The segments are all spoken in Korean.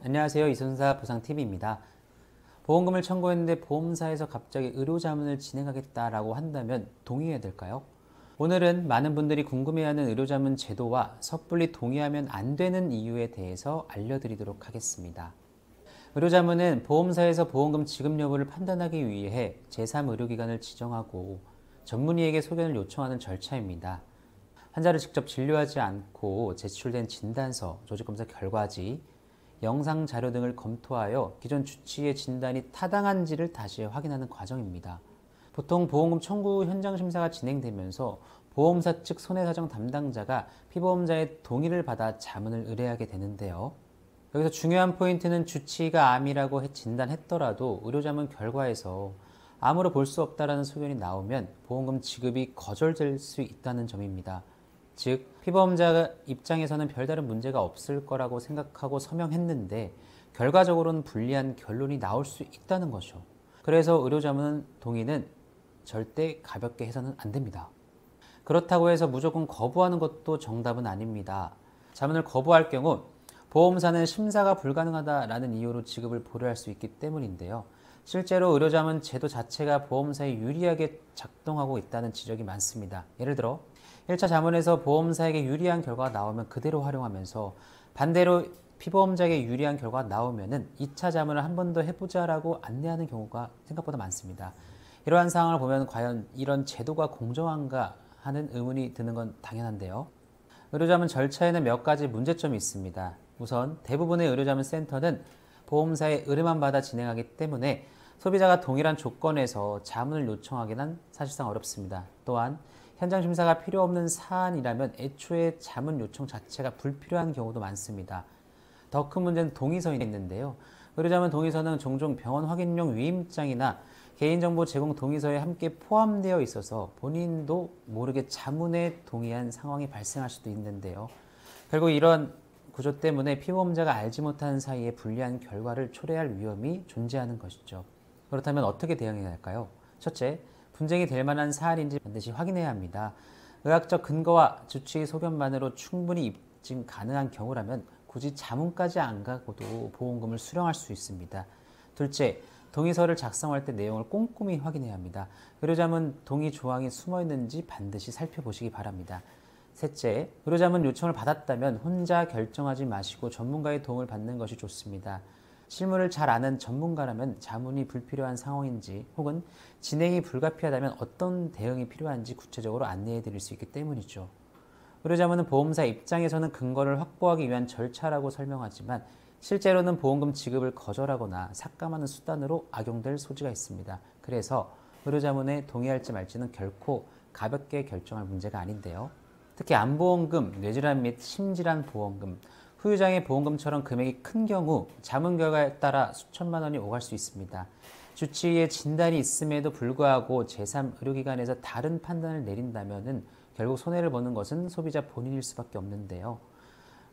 안녕하세요. 이순사 보상TV입니다. 보험금을 청구했는데 보험사에서 갑자기 의료자문을 진행하겠다라고 한다면 동의해야 될까요? 오늘은 많은 분들이 궁금해하는 의료자문 제도와 섣불리 동의하면 안 되는 이유에 대해서 알려드리도록 하겠습니다. 의료자문은 보험사에서 보험금 지급 여부를 판단하기 위해 제3의료기관을 지정하고 전문의에게 소견을 요청하는 절차입니다. 환자를 직접 진료하지 않고 제출된 진단서, 조직검사 결과지, 영상 자료 등을 검토하여 기존 주치의의 진단이 타당한지를 다시 확인하는 과정입니다. 보통 보험금 청구 현장 심사가 진행되면서 보험사 측 손해사정 담당자가 피보험자의 동의를 받아 자문을 의뢰하게 되는데요. 여기서 중요한 포인트는 주치의가 암이라고 진단했더라도 의료자문 결과에서 암으로 볼 수 없다라는 소견이 나오면 보험금 지급이 거절될 수 있다는 점입니다. 즉, 피보험자 입장에서는 별다른 문제가 없을 거라고 생각하고 서명했는데 결과적으로는 불리한 결론이 나올 수 있다는 거죠. 그래서 의료자문 동의는 절대 가볍게 해서는 안 됩니다. 그렇다고 해서 무조건 거부하는 것도 정답은 아닙니다. 자문을 거부할 경우 보험사는 심사가 불가능하다라는 이유로 지급을 보류할 수 있기 때문인데요. 실제로 의료자문 제도 자체가 보험사에 유리하게 작동하고 있다는 지적이 많습니다. 예를 들어 1차 자문에서 보험사에게 유리한 결과가 나오면 그대로 활용하면서 반대로 피보험자에게 유리한 결과가 나오면 2차 자문을 한 번 더 해보자라고 안내하는 경우가 생각보다 많습니다. 이러한 상황을 보면 과연 이런 제도가 공정한가 하는 의문이 드는 건 당연한데요. 의료자문 절차에는 몇 가지 문제점이 있습니다. 우선 대부분의 의료자문 센터는 보험사의 의뢰만 받아 진행하기 때문에 소비자가 동일한 조건에서 자문을 요청하기는 사실상 어렵습니다. 또한 현장 심사가 필요 없는 사안이라면 애초에 자문 요청 자체가 불필요한 경우도 많습니다. 더 큰 문제는 동의서에 있는데요. 의료자문 동의서는 종종 병원 확인용 위임장이나 개인정보 제공 동의서에 함께 포함되어 있어서 본인도 모르게 자문에 동의한 상황이 발생할 수도 있는데요. 결국 이런 구조 때문에 피보험자가 알지 못하는 사이에 불리한 결과를 초래할 위험이 존재하는 것이죠. 그렇다면 어떻게 대응해야 할까요? 첫째, 분쟁이 될 만한 사안인지 반드시 확인해야 합니다. 의학적 근거와 주치의 소견만으로 충분히 입증 가능한 경우라면 굳이 자문까지 안 가고도 보험금을 수령할 수 있습니다. 둘째, 동의서를 작성할 때 내용을 꼼꼼히 확인해야 합니다. 의료자문 동의 조항이 숨어 있는지 반드시 살펴보시기 바랍니다. 셋째, 의료자문 요청을 받았다면 혼자 결정하지 마시고 전문가의 도움을 받는 것이 좋습니다. 실무를 잘 아는 전문가라면 자문이 불필요한 상황인지 혹은 진행이 불가피하다면 어떤 대응이 필요한지 구체적으로 안내해 드릴 수 있기 때문이죠. 의료자문은 보험사 입장에서는 근거를 확보하기 위한 절차라고 설명하지만 실제로는 보험금 지급을 거절하거나 삭감하는 수단으로 악용될 소지가 있습니다. 그래서 의료자문에 동의할지 말지는 결코 가볍게 결정할 문제가 아닌데요. 특히 암보험금, 뇌질환 및 심질환 보험금, 후유장애 보험금처럼 금액이 큰 경우 자문 결과에 따라 수천만 원이 오갈 수 있습니다. 주치의의 진단이 있음에도 불구하고 제3의료기관에서 다른 판단을 내린다면 결국 손해를 보는 것은 소비자 본인일 수밖에 없는데요.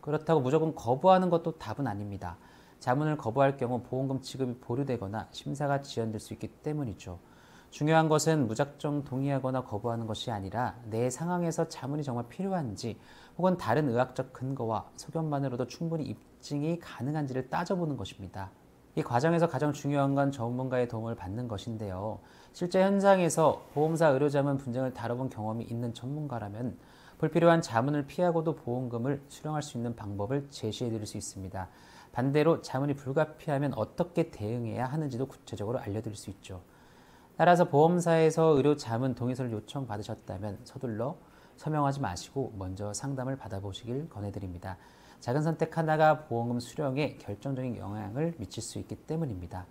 그렇다고 무조건 거부하는 것도 답은 아닙니다. 자문을 거부할 경우 보험금 지급이 보류되거나 심사가 지연될 수 있기 때문이죠. 중요한 것은 무작정 동의하거나 거부하는 것이 아니라 내 상황에서 자문이 정말 필요한지 혹은 다른 의학적 근거와 소견만으로도 충분히 입증이 가능한지를 따져보는 것입니다. 이 과정에서 가장 중요한 건 전문가의 도움을 받는 것인데요. 실제 현장에서 보험사 의료자문 분쟁을 다뤄본 경험이 있는 전문가라면 불필요한 자문을 피하고도 보험금을 수령할 수 있는 방법을 제시해 드릴 수 있습니다. 반대로 자문이 불가피하면 어떻게 대응해야 하는지도 구체적으로 알려드릴 수 있죠. 따라서 보험사에서 의료 자문 동의서를 요청받으셨다면 서둘러 서명하지 마시고 먼저 상담을 받아보시길 권해드립니다. 작은 선택 하나가 보험금 수령에 결정적인 영향을 미칠 수 있기 때문입니다.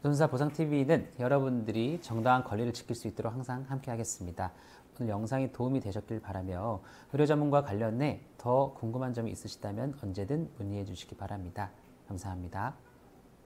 이순사 보상TV는 여러분들이 정당한 권리를 지킬 수 있도록 항상 함께 하겠습니다. 오늘 영상이 도움이 되셨길 바라며 의료 전문과 관련해 더 궁금한 점이 있으시다면 언제든 문의해 주시기 바랍니다. 감사합니다.